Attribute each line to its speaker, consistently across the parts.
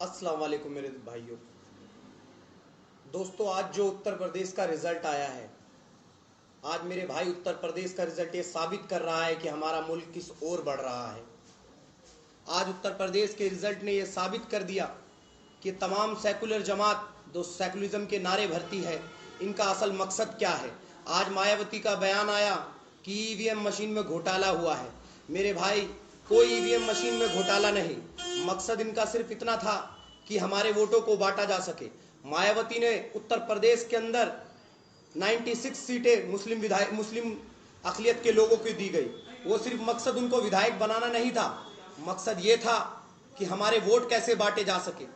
Speaker 1: अस्सलाम वालेकुम मेरे भाइयों दोस्तों। आज जो उत्तर प्रदेश का रिजल्ट आया है, आज मेरे भाई उत्तर प्रदेश का रिजल्ट ये साबित कर रहा है कि हमारा मुल्क किस ओर बढ़ रहा है। आज उत्तर प्रदेश के रिजल्ट ने ये साबित कर दिया कि तमाम सेकुलर जमात जो सेकुलरिज्म के नारे भरती है, इनका असल मकसद क्या है। आज मायावती का बयान आया कि ईवीएम मशीन में घोटाला हुआ है। मेरे भाई, कोई ईवीएम मशीन में घोटाला नहीं, मकसद इनका सिर्फ इतना था कि हमारे वोटों को बांटा जा सके। मायावती ने उत्तर प्रदेश के अंदर 96 सीटें मुस्लिम अक़लियत के लोगों को दी गई। वो सिर्फ मकसद उनको विधायक बनाना नहीं था, मकसद ये था कि हमारे वोट कैसे बांटे जा सके।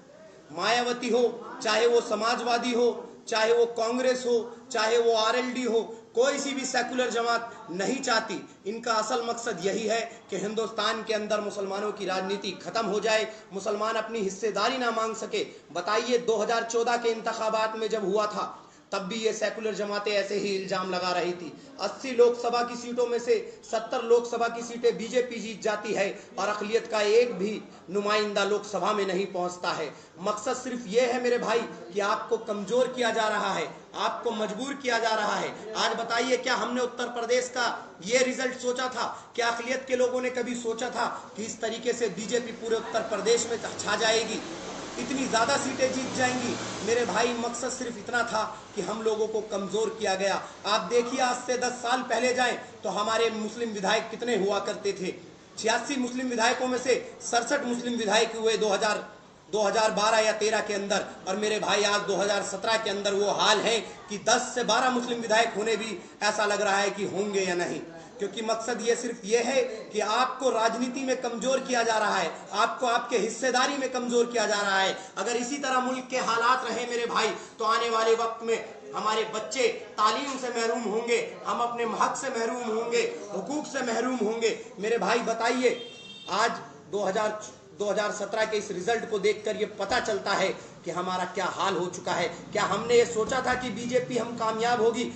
Speaker 1: मायावती हो, चाहे वो समाजवादी हो, चाहे वो कांग्रेस हो, चाहे वो आरएलडी हो, कोई सी भी सेकुलर जमात नहीं चाहती। इनका असल मकसद यही है कि हिंदुस्तान के अंदर मुसलमानों की राजनीति खत्म हो जाए, मुसलमान अपनी हिस्सेदारी ना मांग सके। बताइए 2014 के इंतखाबात में जब हुआ था, तब भी ये सेकुलर जमातें ऐसे ही इल्जाम लगा रही थी। 80 लोकसभा की सीटों में से 70 लोकसभा की सीटें बीजेपी जीत जाती है और अक़लियत का एक भी नुमाइंदा लोकसभा में नहीं पहुंचता है। मकसद सिर्फ ये है मेरे भाई कि आपको कमजोर किया जा रहा है, आपको मजबूर किया जा रहा है। आज बताइए, क्या हमने उत्तर प्रदेश का ये रिजल्ट सोचा था? क्या अक़लियत के लोगों ने कभी सोचा था कि इस तरीके से बीजेपी पूरे उत्तर प्रदेश में छा जाएगी, इतनी ज़्यादा सीटें जीत जाएंगी? मेरे भाई, मकसद सिर्फ इतना था कि हम लोगों को कमज़ोर किया गया। आप देखिए, आज से 10 साल पहले जाएं तो हमारे मुस्लिम विधायक कितने हुआ करते थे। 86 मुस्लिम विधायकों में से 67 मुस्लिम विधायक हुए 2012 या 13 के अंदर। और मेरे भाई, आज 2017 के अंदर वो हाल है कि 10 से 12 मुस्लिम विधायक होने भी ऐसा लग रहा है कि होंगे या नहीं। क्योंकि मकसद ये सिर्फ ये है कि आपको राजनीति में कमजोर किया जा रहा है, आपको आपके हिस्सेदारी में कमजोर किया जा रहा है। अगर इसी तरह मुल्क के हालात रहे मेरे भाई, तो आने वाले वक्त में हमारे बच्चे तालीम से महरूम होंगे, हम अपने हक से महरूम होंगे, हुकूक से महरूम होंगे। मेरे भाई बताइए, आज 2017 के इस रिजल्ट को देखकर ये पता चलता है कि हमारा क्या हाल हो चुका है। क्या हमने ये सोचा था कि बीजेपी हम कामयाब होगी?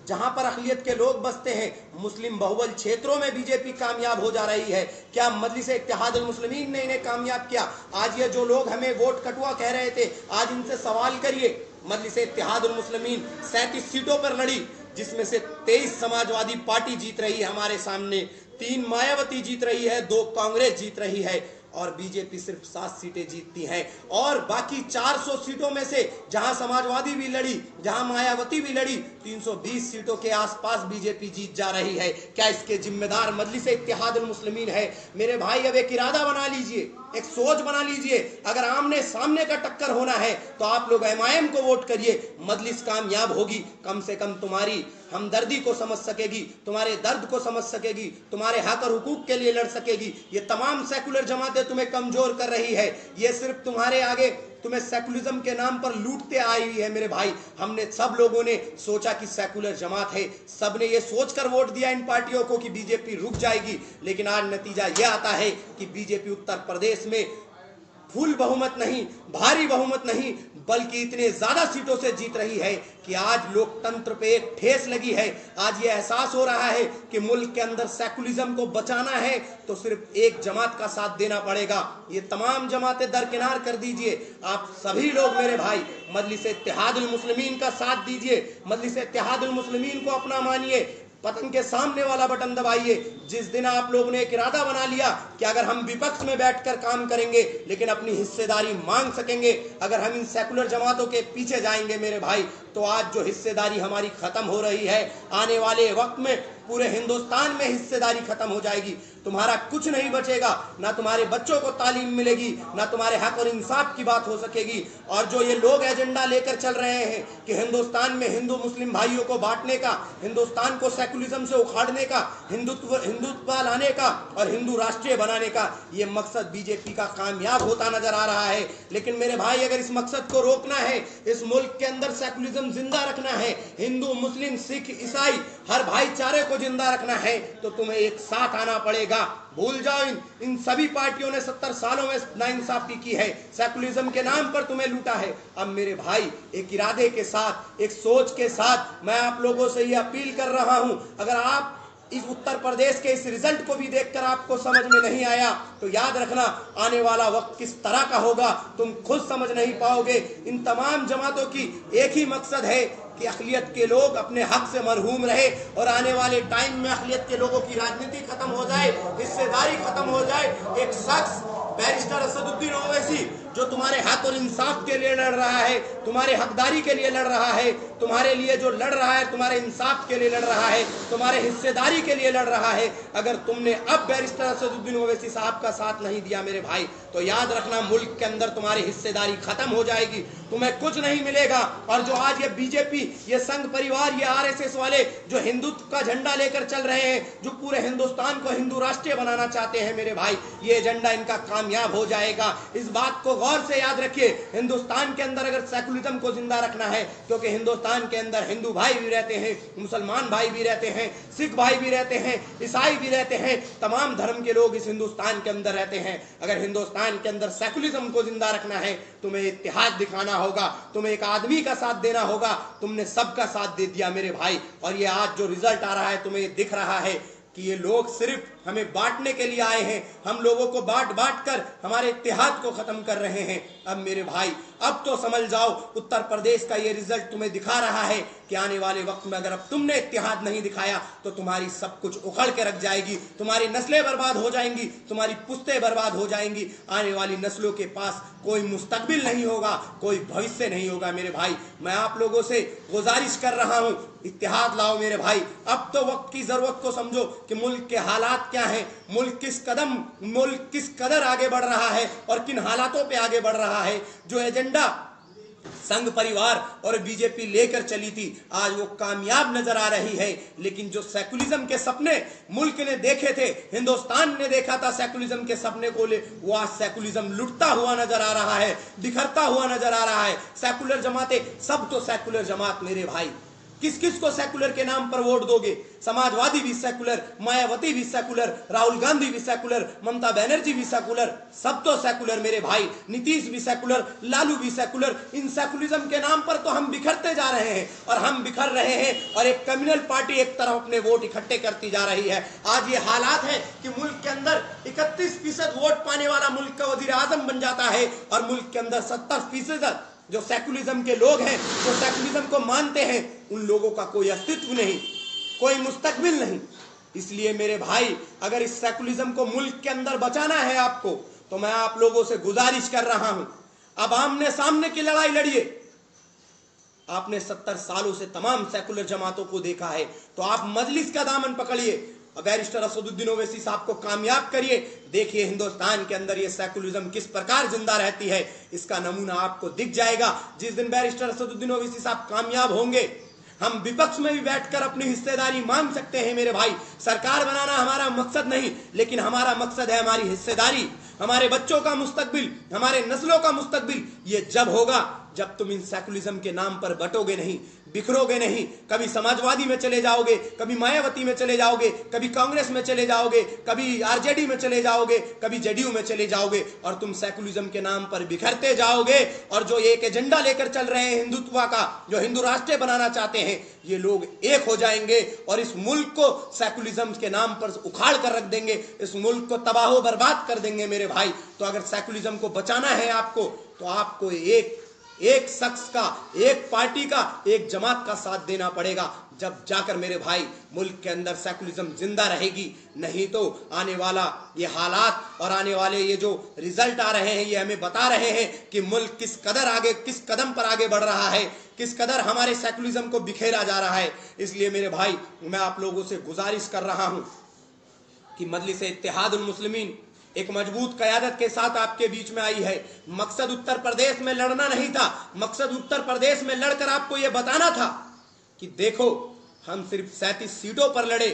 Speaker 1: जहां पर अक़लियत के लोग बसते हैं, मुस्लिम बहुबल क्षेत्रों में बीजेपी कामयाब हो जा रही है। क्या मजलिस इत्तेहादुल मुस्लिमीन ने इन्हें कामयाब किया? आज ये जो लोग हमें वोट कटुआ कह रहे थे, आज इनसे सवाल करिए। मजलिस इत्तेहादुल मुस्लिमीन 37 सीटों पर लड़ी, जिसमें से 23 समाजवादी पार्टी जीत रही है हमारे सामने, 3 मायावती जीत रही है, 2 कांग्रेस जीत रही है, और बीजेपी सिर्फ 7 सीटें जीतती हैं। और बाकी 400 सीटों में से जहां समाजवादी भी लड़ी, जहां मायावती भी लड़ी, 320 सीटों के आसपास बीजेपी जीत जा रही है। क्या इसके जिम्मेदार मजलिस इत्तेहादुल मुस्लिमीन है? मेरे भाई, अब एक इरादा बना लीजिए, एक सोच बना लीजिए। अगर आमने सामने का टक्कर होना है तो आप लोग एमआईएम को वोट करिए, मजलिस कामयाब होगी। कम से कम तुम्हारी हमदर्दी को समझ सकेगी, तुम्हारे दर्द को समझ सकेगी, तुम्हारे हक और हुकूक के लिए लड़ सकेगी। ये तमाम सेकुलर जमातें तुम्हें कमजोर कर रही है, ये सिर्फ तुम्हारे आगे तुम्हें सेकुलरिज्म के नाम पर लूटते आई हुई है। मेरे भाई, हमने सब लोगों ने सोचा कि सेकुलर जमात है, सब ने ये सोचकर वोट दिया इन पार्टियों को कि बीजेपी रुक जाएगी, लेकिन आज नतीजा ये आता है कि बीजेपी उत्तर प्रदेश में फुल बहुमत नहीं, भारी बहुमत नहीं, बल्कि इतने ज्यादा सीटों से जीत रही है कि आज लोकतंत्र पे एक ठेस लगी है। आज ये एहसास हो रहा है कि मुल्क के अंदर सेकुलरिज्म को बचाना है तो सिर्फ एक जमात का साथ देना पड़ेगा। ये तमाम जमातें दरकिनार कर दीजिए। आप सभी लोग मेरे भाई मजलिस इत्तेहादुल मुस्लिमीन का साथ दीजिए, मजलिस इत्तेहादुल मुस्लिमीन को अपना मानिए। पतंग के सामने वाला बटन दबाइए। जिस दिन आप लोगों ने एक इरादा बना लिया कि अगर हम विपक्ष में बैठकर काम करेंगे लेकिन अपनी हिस्सेदारी मांग सकेंगे, अगर हम इन सेकुलर जमातों के पीछे जाएंगे मेरे भाई, तो आज जो हिस्सेदारी हमारी खत्म हो रही है, आने वाले वक्त में पूरे हिंदुस्तान में हिस्सेदारी खत्म हो जाएगी। तुम्हारा कुछ नहीं बचेगा, ना तुम्हारे बच्चों को तालीम मिलेगी, ना तुम्हारे हक और इंसाफ की बात हो सकेगी। और जो ये लोग एजेंडा लेकर चल रहे हैं कि हिंदुस्तान में हिंदू मुस्लिम भाइयों को बांटने का, हिंदुस्तान को सेकुलरिज्म से उखाड़ने का, हिंदुत्व लाने का और हिंदू राष्ट्रीय बनाने का, ये मकसद बीजेपी का कामयाब होता नजर आ रहा है। लेकिन मेरे भाई, अगर इस मकसद को रोकना है, इस मुल्क के अंदर सेकुलरिज्म जिंदा रखना है, हिंदू मुस्लिम सिख ईसाई हर भाईचारे को जिंदा रखना है, तो तुम्हें एक साथ आना पड़ेगा। भूल जाओ, इन सभी पार्टियों ने 70 सालों में नाइंसाफी की है, सेकुलरिज्म के नाम पर तुम्हें लूटा है। अब मेरे भाई, एक इरादे के साथ, एक सोच के साथ मैं आप लोगों से ये अपील कर रहा हूं, अगर आप इस उत्तर प्रदेश के इस रिजल्ट को भी देखकर आपको समझ में नहीं आया तो याद रखना, आने वाला वक्त किस तरह का होगा तुम खुद समझ नहीं पाओगे। इन तमाम जमातों की एक ही मकसद है कि अक़लियत के लोग अपने हक से मरहूम रहे और आने वाले टाइम में अक़लियत के लोगों की राजनीति खत्म हो जाए, हिस्सेदारी खत्म हो जाए। एक शख्स बैरिस्टर असदुद्दीन ओवैसी जो तुम्हारे हक और इंसाफ के लिए लड़ रहा है, तुम्हारे हकदारी के लिए लड़ रहा है, तुम्हारे लिए जो लड़ रहा है, तुम्हारे इंसाफ के लिए लड़ रहा है, तुम्हारे हिस्सेदारी के लिए लड़ रहा है, अगर तुमने अब बैरिस्टर असदुद्दीन ओवैसी साहब का साथ नहीं दिया मेरे भाई, तो याद रखना मुल्क के अंदर तुम्हारी हिस्सेदारी खत्म हो जाएगी, तुम्हें कुछ नहीं मिलेगा। और जो आज ये बीजेपी, ये संघ परिवार, ये आरएसएस वाले जो हिंदुत्व का झंडा लेकर चल रहे हैं, जो पूरे हिंदुस्तान को हिंदू राष्ट्रीय बनाना चाहते हैं मेरे भाई, ये एजेंडा इनका कामयाब हो जाएगा। इस बात को गौर से याद रखिए। हिंदुस्तान के अंदर अगर सेकुलरिज्म को जिंदा रखना है, क्योंकि हिंदुस्तान के अंदर हिंदू भाई भी रहते हैं, मुसलमान भाई भी रहते हैं, सिख भाई भी रहते हैं, ईसाई भी रहते हैं, तमाम धर्म के लोग इस हिंदुस्तान के अंदर रहते हैं। अगर हिंदुस्तान के अंदर सेकुलरिज्म को जिंदा रखना है, तुम्हें इत्तेहाद दिखाना होगा, तुम्हें एक आदमी का साथ देना होगा। तुमने सबका साथ दे दिया मेरे भाई, और ये आज जो रिजल्ट आ रहा है तुम्हें दिख रहा है कि ये लोग सिर्फ हमें बांटने के लिए आए हैं, हम लोगों को बांट कर हमारे इत्तेहाद को खत्म कर रहे हैं। अब मेरे भाई, अब तो समझ जाओ, उत्तर प्रदेश का ये रिजल्ट तुम्हें दिखा रहा है कि आने वाले वक्त में अगर अब तुमने इत्तेहाद नहीं दिखाया तो तुम्हारी सब कुछ उखड़ के रख जाएगी, तुम्हारी नस्लें बर्बाद हो जाएंगी, तुम्हारी पुश्तें बर्बाद हो जाएंगी, आने वाली नस्लों के पास कोई मुस्तकबिल नहीं होगा, कोई भविष्य नहीं होगा। मेरे भाई, मैं आप लोगों से गुजारिश कर रहा हूं, इत्तेहाद लाओ मेरे भाई। अब तो वक्त की जरूरत को समझो कि मुल्क के हालात क्या हैं, मुल्क किस कदर आगे बढ़ रहा है और किन हालातों पे आगे बढ़ रहा है। जो एजेंडा संघ परिवार और बीजेपी लेकर चली थी, आज वो कामयाब नजर आ रही है। लेकिन जो सेकुलरिज्म के सपने मुल्क ने देखे थे, हिंदुस्तान ने देखा था सेकुलरिज्म के सपने को, वो आज सेकुलरिज्म लुटता हुआ नजर आ रहा है, बिखरता हुआ नजर आ रहा है। सेकुलर जमातें, सब तो सेकुलर जमात मेरे भाई, किस किस को सेकुलर के नाम पर वोट दोगे? समाजवादी भी सेकुलर, मायावती भी सेकुलर, राहुल गांधी भी सेकुलर, ममता बनर्जी भी सेकुलर, सब तो सेकुलर मेरे भाई, नीतीश भी सेकुलर, लालू भी सेकुलर। इन सेकुलरिज्म के नाम पर तो हम बिखरते जा रहे हैं और हम बिखर रहे हैं, और एक कम्युनल पार्टी एक तरफ अपने वोट इकट्ठे करती जा रही है। आज ये हालात है कि मुल्क के अंदर 31% वोट पाने वाला मुल्क का वजीर आजम बन जाता है, और मुल्क के अंदर 70% जो सेकुलरिज्म के लोग हैं, जो सेकुलरिज्म को मानते हैं, उन लोगों का कोई अस्तित्व नहीं, कोई मुस्तकबिल नहीं। इसलिए मेरे भाई, अगर इस सेकुलरिज्म को मुल्क के अंदर बचाना है आपको, तो मैं आप लोगों से गुजारिश कर रहा हूं, अब आमने सामने की लड़ाई लड़िए। आपने 70 सालों से तमाम सेकुलर जमातों को देखा है, तो आप मजलिस का दामन पकड़िए, बैरिस्टर असदुद्दीन ओवैसी साहब को कामयाब करिए। देखिए हिंदुस्तान के अंदर ये सेकुलरिज्म किस प्रकार जिंदा रहती है, इसका नमूना आपको दिख जाएगा। जिस दिन बैरिस्टर असदुद्दीन ओवैसी साहब कामयाब होंगे, हम विपक्ष में भी बैठकर अपनी हिस्सेदारी मांग सकते हैं मेरे भाई। सरकार बनाना हमारा मकसद नहीं, लेकिन हमारा मकसद है हमारी हिस्सेदारी, हमारे बच्चों का मुस्तकबिल, हमारे नस्लों का मुस्तकबिल। ये जब होगा जब तुम इन सेकुलरिज्म के नाम पर बटोगे नहीं, बिखरोगे नहीं, कभी समाजवादी में चले जाओगे, कभी मायावती में चले जाओगे, कभी कांग्रेस में चले जाओगे, कभी आरजेडी में चले जाओगे, कभी जेडीयू में चले जाओगे, और तुम सेकुलरिज्म के नाम पर बिखरते जाओगे। और जो एक एजेंडा लेकर चल रहे हैं हिंदुत्व का, जो हिंदू राष्ट्र बनाना चाहते हैं, ये लोग एक हो जाएंगे और इस मुल्क को सेकुलरिज्म के नाम पर उखाड़ कर रख देंगे, इस मुल्क को तबाह बर्बाद कर देंगे मेरे भाई। तो अगर सेकुलरिज्म को बचाना है आपको, तो आपको एक शख्स का, एक पार्टी का, एक जमात का साथ देना पड़ेगा, जब जाकर मेरे भाई मुल्क के अंदर सेकुलरिज्म जिंदा रहेगी। नहीं तो आने वाला ये हालात और आने वाले ये जो रिजल्ट आ रहे हैं, ये हमें बता रहे हैं कि मुल्क किस कदम पर आगे बढ़ रहा है, किस कदर हमारे सेकुलरिज्म को बिखेरा जा रहा है। इसलिए मेरे भाई, मैं आप लोगों से गुजारिश कर रहा हूं कि मजलिस इत्तेहादुल मुस्लिमीन एक मजबूत क़यादत के साथ आपके बीच में आई है। मकसद उत्तर प्रदेश में लड़ना नहीं था, मकसद उत्तर प्रदेश में लड़कर आपको यह बताना था कि देखो, हम सिर्फ 37 सीटों पर लड़े,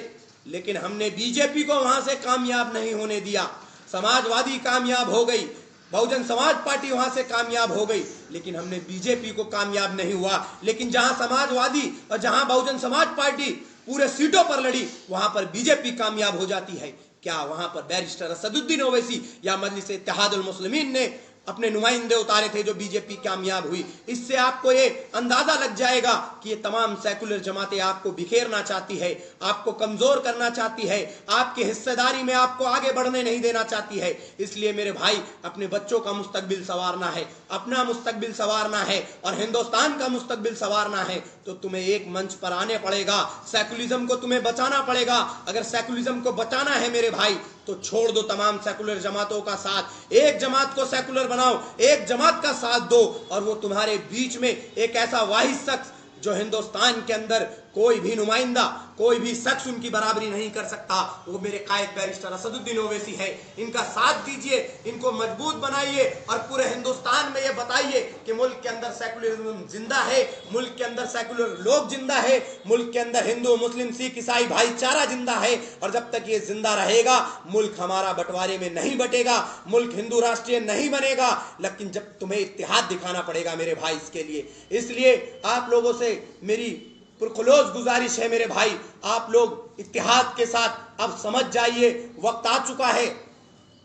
Speaker 1: लेकिन हमने बीजेपी को वहां से कामयाब नहीं होने दिया। समाजवादी कामयाब हो गई, बहुजन समाज पार्टी वहां से कामयाब हो गई, लेकिन हमने बीजेपी को कामयाब नहीं हुआ। लेकिन जहां समाजवादी और जहां बहुजन समाज पार्टी पूरे सीटों पर लड़ी, वहां पर बीजेपी कामयाब हो जाती है। क्या वहां पर बैरिस्टर असदुद्दीन ओवैसी या मजलिस इत्तेहादुल मुस्लिमीन ने अपने नुमाइंदे उतारे थे जो बीजेपी कामयाब हुई। इससे आपको ये अंदाजा लग जाएगा कि ये तमाम सेकुलर जमातें आपको बिखेरना चाहती है, आपको कमजोर करना चाहती है, आपकी हिस्सेदारी में आपको आगे बढ़ने नहीं देना चाहती है। इसलिए मेरे भाई, अपने बच्चों का मुस्तकबिल संवारना है, अपना मुस्तकबिल संवारना है और हिंदुस्तान का मुस्तकबिल संवारना है तो तुम्हें एक मंच पर आने पड़ेगा। सेकुलरिज्म को तुम्हें बचाना पड़ेगा। अगर सेकुलरिज्म को बचाना है मेरे भाई तो छोड़ दो तमाम सेकुलर जमातों का साथ, एक जमात को सेकुलर बनाओ, एक जमात का साथ दो और वो तुम्हारे बीच में एक ऐसा वाहिद शख्स जो हिंदुस्तान के अंदर कोई भी नुमाइंदा, कोई भी शख्स उनकी बराबरी नहीं कर सकता, वो मेरे कायद बैरिस्टर असदुद्दीन ओवैसी है। इनका साथ दीजिए, इनको मजबूत बनाइए और पूरे हिंदुस्तान में ये बताइए कि मुल्क के अंदर सेकुलरिज्म जिंदा है, मुल्क के अंदर सेकुलर लोग जिंदा है, मुल्क के अंदर हिंदू मुस्लिम सिख ईसाई भाईचारा जिंदा है। और जब तक ये जिंदा रहेगा मुल्क हमारा बंटवारे में नहीं बटेगा, मुल्क हिंदू राष्ट्रीय नहीं बनेगा। लेकिन जब तुम्हें इत्तेहाद दिखाना पड़ेगा मेरे भाई इसके लिए। इसलिए आप लोगों से मेरी पुरखुलूस गुजारिश है मेरे भाई, आप लोग इत्तेहाद के साथ अब समझ जाइए, वक्त आ चुका है,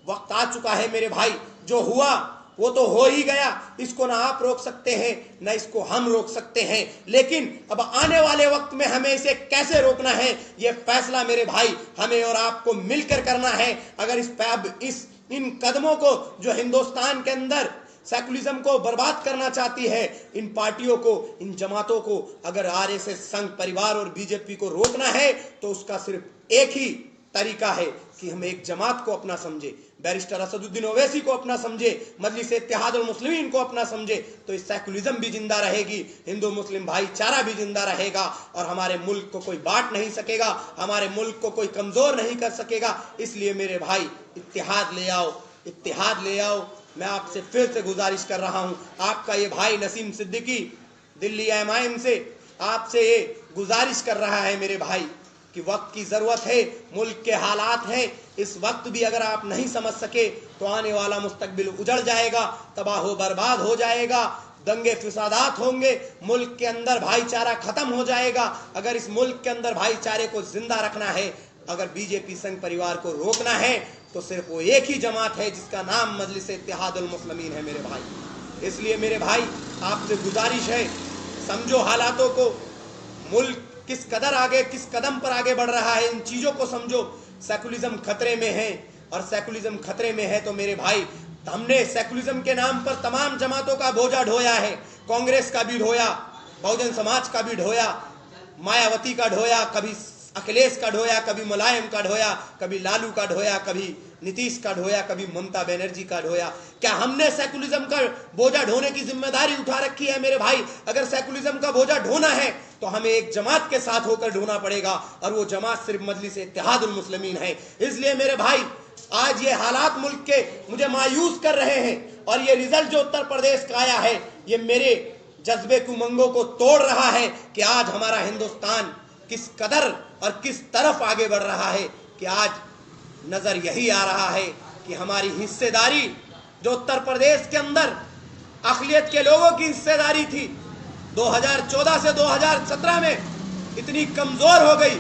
Speaker 1: वक्त आ चुका है मेरे भाई। जो हुआ वो तो हो ही गया, इसको ना आप रोक सकते हैं ना इसको हम रोक सकते हैं। लेकिन अब आने वाले वक्त में हमें इसे कैसे रोकना है ये फैसला मेरे भाई हमें और आपको मिलकर करना है। अगर इन कदमों को जो हिंदुस्तान के अंदर सेकुलरिज्म को बर्बाद करना चाहती है, इन पार्टियों को, इन जमातों को अगर आरएसएस, संघ परिवार और बीजेपी को रोकना है तो उसका सिर्फ एक ही तरीका है कि हम एक जमात को अपना समझे, बैरिस्टर असदुद्दीन ओवैसी को अपना समझे, मजलिस इत्तेहादुल मुस्लिमीन को अपना समझे, तो इस सेकुलरिज्म भी जिंदा रहेगी, हिंदू मुस्लिम भाईचारा भी जिंदा रहेगा और हमारे मुल्क को कोई बांट नहीं सकेगा, हमारे मुल्क को कोई कमजोर नहीं कर सकेगा। इसलिए मेरे भाई इत्तेहाद ले आओ, इत्तेहाद ले आओ। मैं आपसे फिर से गुजारिश कर रहा हूं, आपका ये भाई नसीम सिद्दीकी दिल्ली एमआईएम से आपसे ये गुजारिश कर रहा है मेरे भाई कि वक्त की जरूरत है, मुल्क के हालात हैं, इस वक्त भी अगर आप नहीं समझ सके तो आने वाला मुस्तकबिल उजड़ जाएगा, तबाह बर्बाद हो जाएगा, दंगे फिसादात होंगे, मुल्क के अंदर भाईचारा खत्म हो जाएगा। अगर इस मुल्क के अंदर भाईचारे को जिंदा रखना है, अगर बीजेपी संघ परिवार को रोकना है तो सिर्फ वो एक ही जमात है जिसका नाम मजलिस इत्तेहादुल मुस्लिमीन है मेरे भाई। इसलिए मेरे भाई आपसे गुजारिश है, समझो हालातों को, मुल्क किस कदर आगे, किस कदम पर आगे बढ़ रहा है, इन चीजों को समझो। सेकुलरिज्म खतरे में है और सेकुलरिज्म खतरे में है तो मेरे भाई हमने सेकुलरिज्म के नाम पर तमाम जमातों का बोझा ढोया है, कांग्रेस का भी ढोया, बहुजन समाज का भी ढोया, मायावती का ढोया, कभी अखिलेश का ढोया, कभी मुलायम का ढोया, कभी लालू का ढोया, कभी नीतीश का ढोया, कभी ममता बनर्जी का ढोया। क्या हमने सेकुलरिज्म का बोझा ढोने की जिम्मेदारी उठा रखी है मेरे भाई? अगर सेकुलरिज्म का बोझा ढोना है तो हमें एक जमात के साथ होकर ढोना पड़ेगा और वो जमात सिर्फ मजलिस इत्तेहादुल मुस्लिमीन है। इसलिए मेरे भाई आज ये हालात मुल्क के मुझे मायूस कर रहे हैं और ये रिजल्ट जो उत्तर प्रदेश का आया है ये मेरे जज्बे की उमंगों को तोड़ रहा है कि आज हमारा हिंदुस्तान किस कदर और किस तरफ आगे बढ़ रहा है कि आज नजर यही आ रहा है कि हमारी हिस्सेदारी जो उत्तर प्रदेश के अंदर अक़लियत के लोगों की हिस्सेदारी थी 2014 से 2017 में इतनी कमजोर हो गई,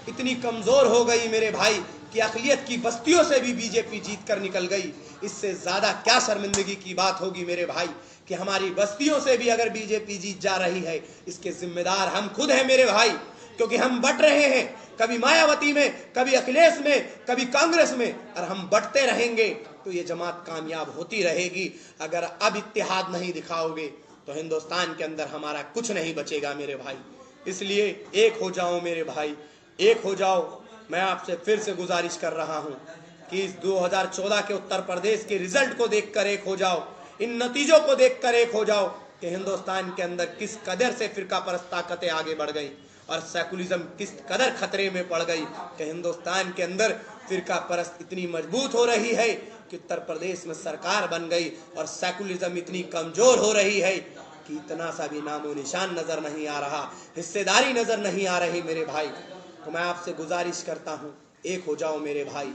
Speaker 1: इतनी कमजोर हो गई मेरे भाई कि अक़लियत की बस्तियों से भी बीजेपी जीत कर निकल गई। इससे ज्यादा क्या शर्मिंदगी की बात होगी मेरे भाई कि हमारी बस्तियों से भी अगर बीजेपी जीत जा रही है, इसके जिम्मेदार हम खुद हैं मेरे भाई, क्योंकि हम बट रहे हैं, कभी मायावती में, कभी अखिलेश में, कभी कांग्रेस में, और हम बटते रहेंगे तो ये जमात कामयाब होती रहेगी। अगर अब इत्तेहाद नहीं दिखाओगे तो हिंदुस्तान के अंदर हमारा कुछ नहीं बचेगा मेरे भाई। इसलिए एक हो जाओ मेरे भाई, एक हो जाओ। मैं आपसे फिर से गुजारिश कर रहा हूं कि इस 2014 के उत्तर प्रदेश के रिजल्ट को देखकर एक हो जाओ, इन नतीजों को देखकर एक हो जाओ कि हिंदुस्तान के अंदर किस कदर से फिरका परस्त ताकतें आगे बढ़ गई और सेकुलरिज्म किस कदर खतरे में पड़ गई कि हिंदुस्तान के अंदर फिरका परस्त इतनी मजबूत हो रही है कि उत्तर प्रदेश में सरकार बन गई और सेकुलरिज्म इतनी कमजोर हो रही है कि इतना सा भी नामो निशान नजर नहीं आ रहा, हिस्सेदारी नजर नहीं आ रही मेरे भाई। तो मैं आपसे गुजारिश करता हूँ, एक हो जाओ मेरे भाई।